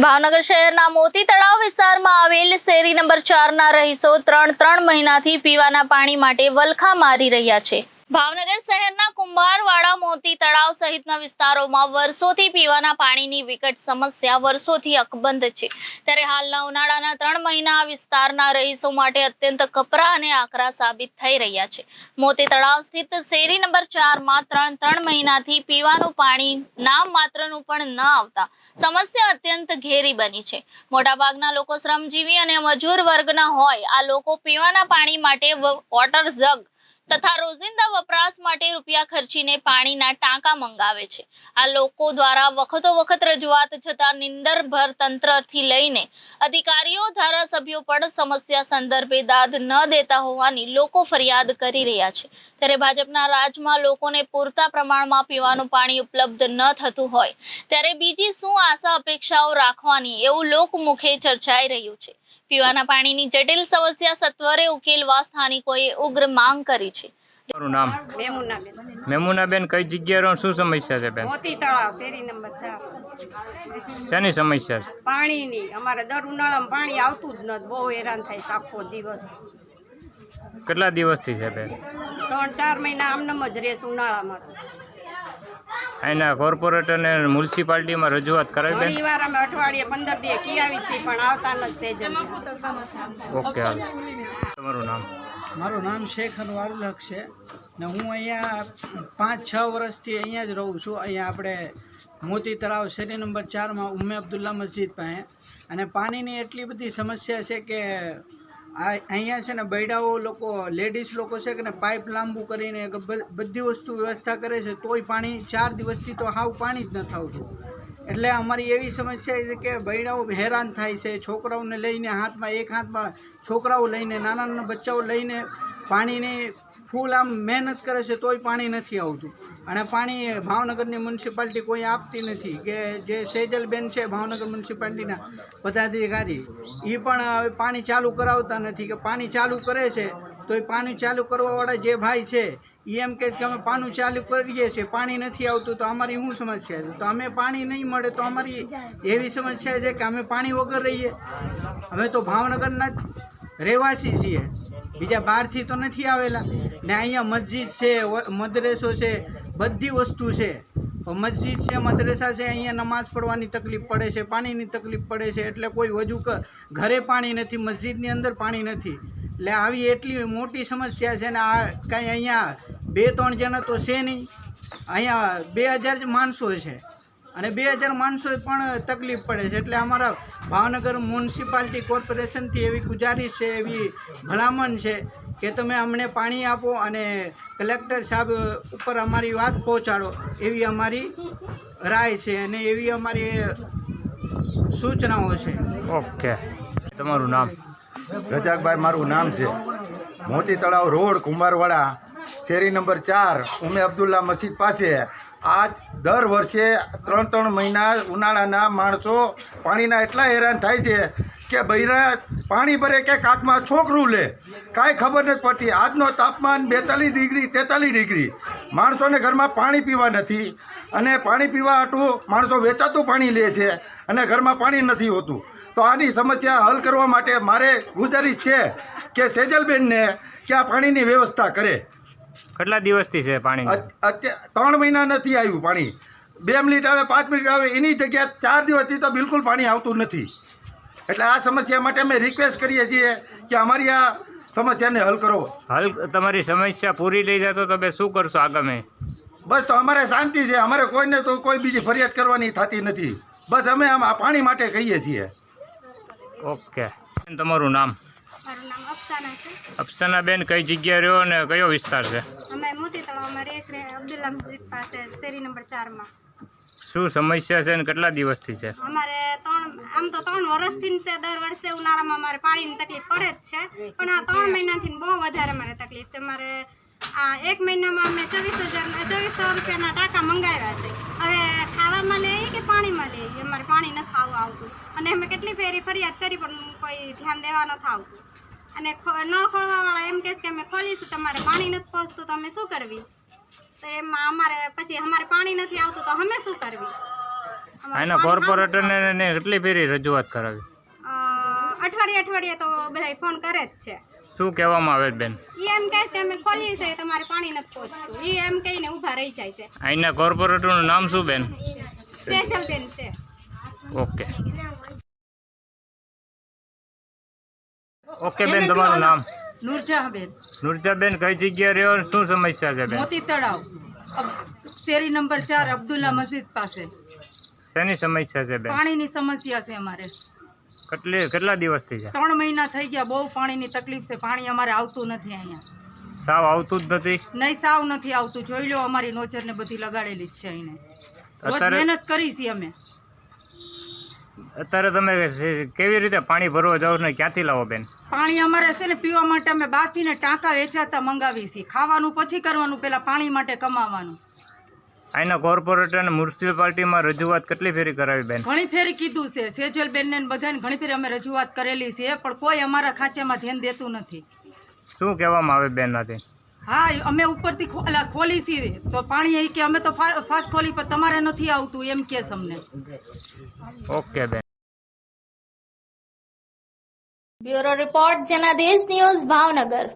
ભાવનગર શહેરના મોતી તળાવ વિસ્તારમાં આવેલ શેરી નંબર 4 ના રહીશો ત્રણ મહિનાથી પીવાના પાણી માટે વલખા મારી રહ્યા છે। ભાવનગર શહેરના કુંભારવાડા મોતી તળાવ સહિતના વિસ્તારોમાં વર્ષોથી પીવાના પાણીની વિકટ સમસ્યા વર્ષોથી અકબંધ છે। ત્યારે હાલના ઉનાળાના 3 મહિના આ વિસ્તારના રહીશો માટે અત્યંત કપરા અને આકરા સાબિત થઈ રહ્યા છે। મોતી તળાવ સ્થિત શેરી નંબર 4 માં ત્રણ મહિનાથી પીવાનું પાણી નામ માત્રનું પણ ન આવતા સમસ્યા અત્યંત ઘેરી બની છે। મોટાભાગના લોકો શ્રમજીવી અને મજૂર વર્ગના હોય આ લોકો પીવાના પાણી માટે વોટર જગ તથા રોજિંદા વપરાશ માટે રૂપિયા ખર્ચીને પાણીના ટાંકા મંગાવે છે। આ લોકો દ્વારા વખત રજૂઆત છતાં નિંદરભર તંત્રથી લઈને અધિકારીઓ ધારાસભ્યો પણ સમસ્યા સંદર્ભે દાદ ન દેતા હોવાની લોકો ફરિયાદ કરી રહ્યા છે। ત્યારે ભાજપના રાજમાં લોકોને પૂરતા પ્રમાણમાં પીવાનું પાણી ઉપલબ્ધ ન થતું હોય ત્યારે બીજી શું આશા અપેક્ષાઓ રાખવાની એવું લોકમુખે ચર્ચાઈ રહ્યું છે। પીવાના પાણીની જટિલ સમસ્યા સત્વરે ઉકેલવા સ્થાનિકોએ ઉગ્ર માંગ કરી છે। તમારું નામ? મેમુનાબેન, કઈ જગ્યાએ શું સમસ્યા છે બેન? મોતી તળાવ શેરી નંબર 4। શેની સમસ્યા છે? પાણીની। અમારે દર ઉનાળામાં પાણી આવતું જ નથી, બહુ હેરાન થાય આખો દિવસ। કેટલા દિવસથી છે બેન? 3-4 મહિના આમનામ જ રહેશે ઉનાળામાં। અહીંના કોર્પોરેટર ને મ્યુનિસિપાલિટીમાં રજૂઆત કરાવી બેન? ઘણી વાર અમે અઠવાડિયે 15 દિવસે કી આવી છીએ પણ આવતા નથી સેજલ। ઓકે, હાલ તમારું નામ? મારું નામ શેખ અનવારુલ હક છે ને હું અહીંયા 5-6 વર્ષથી અહીંયા જ રહું છું। અહીંયા આપણે મોતી તળાવ શેરી નંબર 4 માં ઉમ્મે અબ્દુલ્લા મસ્જિદ પાસે। અને પાણીની એટલી બધી સમસ્યા છે કે અહીંયા છે ને બૈડાઓ લોકો, લેડીઝ લોકો છે કે ને પાઇપ લાંબુ કરીને બધી વસ્તુ વ્યવસ્થા કરે છે તોય પાણી 4 દિવસથી તો હાવ પાણી જ નથી આવતું। એટલે અમારી એવી સમસ્યા છે કે બૈડાઓ હેરાન થાય છે, છોકરાઓને લઈને એક હાથમાં છોકરાઓ લઈને નાના બચ્ચાઓ લઈને પાણીની ફૂલ આમ મહેનત કરે છે તોય પાણી નથી આવતું। અને પાણી ભાવનગરની મ્યુનિસિપાલિટી કોઈ આપતી નથી કે જે સેજલબેન છે ભાવનગર મ્યુનિસિપાલિટીના પદાધિકારી એ પણ હવે પાણી ચાલુ કરાવતા નથી કે પાણી ચાલુ કરે છે તો એ પાણી ચાલુ કરવાવાળા જે ભાઈ છે એ એમ કહે છે કે અમે પાણી ચાલુ કરીએ છીએ, પાણી નથી આવતું તો અમારી શું સમસ્યા છે? તો અમે પાણી નહીં મળે તો અમારી એવી સમસ્યા છે કે અમે પાણી વગર રહીએ। અમે તો ભાવનગરના રહેવાસી છીએ, બીજા બહારથી તો નથી આવેલા ને। અહીંયા મસ્જિદ છે, મદ્રેસો છે, બધી વસ્તુ છે। મસ્જિદ છે, મદ્રેસા છે, અહીંયા નમાઝ પઢવાની તકલીફ પડે છે, પાણીની તકલીફ પડે છે। એટલે કોઈ વજુ ઘરે પાણી નથી, મસ્જિદની અંદર પાણી નથી। એટલે આવી એટલી મોટી સમસ્યા છે ને આ કાંઈ અહીંયા 2-3 જણા તો છે નહીં, અહીંયા 2000 માણસો છે અને 2000 માણસો પણ તકલીફ પડે છે। એટલે અમારા ભાવનગર મ્યુનિસિપાલિટી કોર્પોરેશનથી એવી ગુજારિશ છે, એવી ભલામણ છે કે તમે અમને પાણી આપો અને કલેક્ટર સાહેબ ઉપર અમારી વાત પહોંચાડો એવી અમારી રાય છે અને એવી અમારી સૂચનાઓ છે। ઓકે, તમારું નામ? રજાકભાઈ મારું નામ છે। મોતી તળાવ રોડ, કુંભારવાડા, શેરી નંબર 4, ઉમ્મે અબ્દુલ્લા મસ્જિદ પાસે આજ દર વર્ષે 3 મહિના ઉનાળાના માણસો પાણીના એટલા હેરાન થાય છે કે બૈરા પાણી ભરે કે કાકમાં છોકરું લે, કાંઈ ખબર નથી પડતી। આજનો તાપમાન 42 ડિગ્રી 43 ડિગ્રી, માણસોને ઘરમાં પાણી પીવા નથી અને પાણી પીવા હાટું માણસો વેચાતું પાણી લે છે અને ઘરમાં પાણી નથી હોતું। તો આની સમસ્યા હલ કરવા માટે મારે ગુજારિશ છે કે સેજલબેનને કે આ પાણીની વ્યવસ્થા કરે। કેટલા દિવસથી છે પાણી? 3 મહિના નથી આવ્યું પાણી। 2 મિનિટ આવે, 5 મિનિટ આવે, એની જગ્યાએ 4 દિવસથી તો બિલકુલ પાણી આવતું નથી। એટલે આ સમસ્યા માટે અમે રિક્વેસ્ટ કરીએ છીએ કે અમારી આ સમસ્યાને હલ કરો। હલ તમારી સમસ્યા પૂરી થઈ જાય તો તમે શું કરશો આગામી? બસ તો અમારે શાંતિ છે, અમારે કોઈને તો કોઈ બીજી ફરિયાદ કરવાની થતી નથી। બસ અમે આમ આ પાણી માટે કહીએ છીએ। ઓકે, તમારું નામ? મારું નામ અફસાના છે। અફસાનાબેન, કઈ જગ્યાએ રહ્યો અને કયો વિસ્તાર છે? અમે મોતી તળાવમાં રહીએ છીએ, અબ્દુલ્લા મસ્જિદ પાસે શેરી નંબર 4 માં। શું સમસ્યા છે અને કેટલા દિવસથી છે? અમારે 3 વર્ષથી છે, દર વર્ષે ઉનાળામાં અમારે પાણીની તકલીફ પડે જ છે પણ આ 3 મહિનાથી બહુ વધારે અમારે તકલીફ છે। અમારે આ 1 મહિનામાં અમે 2400 રૂપિયાના ટાંકા મંગાવ્યા છે। હવે ખાવામાં લઈએ કે પાણીમાં લઈએ અમારે પાણી નથી આવતું અને અમે કેટલી ફેરી ફરિયાદ કરી પણ કોઈ ધ્યાન દેવા નથી આવતું। અને ન ખોલવાવાળા એમ કહે છે કે અમે ખોલીશું, તમારે પાણી નથી પહોંચતું તો અમે શું કરવી? તો એમાં અમારે પછી અમારે પાણી નથી આવતું તો અમે શું કરવી? અહીંના કોર્પોરેટરને કેટલી ફેરી રજૂઆત કરાવી? અઠવાડિયે તો બધા ફોન કરે જ છે. શું કહેવામાં આવે છે બેન? ઈ એમ કહે છે કે અમે ખોલીએ છે તમારે પાણી નથી પહોંચતું. ઈ એમ કહીને ઊભા રહી જાય છે. અહીંના કોર્પોરેટરનું નામ શું બેન? સેજલબેન છે. ઓકે ઓકે બેન, તમારું નામ? નુરજહાબેન, નુરજાબેન, કઈ જગ્યાએ રહ્યો? શું સમસ્યા છે બેન? મોતી તળાવ, શેરી નંબર 4, અબ્દુલ્લા મસ્જિદ પાસે. શેની સમસ્યા છે બેન? પાણીની સમસ્યા છે અમારે. કેટલા દિવસથી છે? 3 મહિના થઈ ગયા. બહુ પાણીની તકલીફ છે. પાણી અમારે આવતું નથી અહીંયા. સાવ આવતું જ નથી? નહીં, સાવ નથી આવતું. જોઈ લો, અમારી નોચર ને બધી લગાડેલી જ છે અહીંને. રોજ અત્યારે- મહેનત કરી છે અમે. અત્યારે તમે કેવી રીતે પાણી ભરવા જાઓ ને ક્યાંથી લાવો બેન? પાણી અમારે છે ને પીવા માટે અમે બહારથી ને ટાંકા વેચાતા મંગાવી છીએ. ખાવાનું પછી કરવાનું, પેલા પાણી માટે કમાવાનું. અહીંના કોર્પોરેટર અને મ્યુનિસિપાલિટીમાં રજૂઆત કેટલી ફેરી કરાવી બેન? ઘણી ફેરી કીધું છે. સેજલબેન ને બધાને ઘણી ફેરી અમે રજૂઆત કરેલી છે, પણ કોઈ અમારા ખાંચામાં ધ્યાન દેતું નથી. શું કહેવામાં આવે બેન આથી? હા, અમે ઉપરથી ખોલી છીએ તો પાણી અહીં કે અમે તો ફાસ્ટ ખોલી, પણ તમારે નથી આવતું એમ કે અમને. ઓકે બેન. Bureau report Janadesh news Bhavnagar.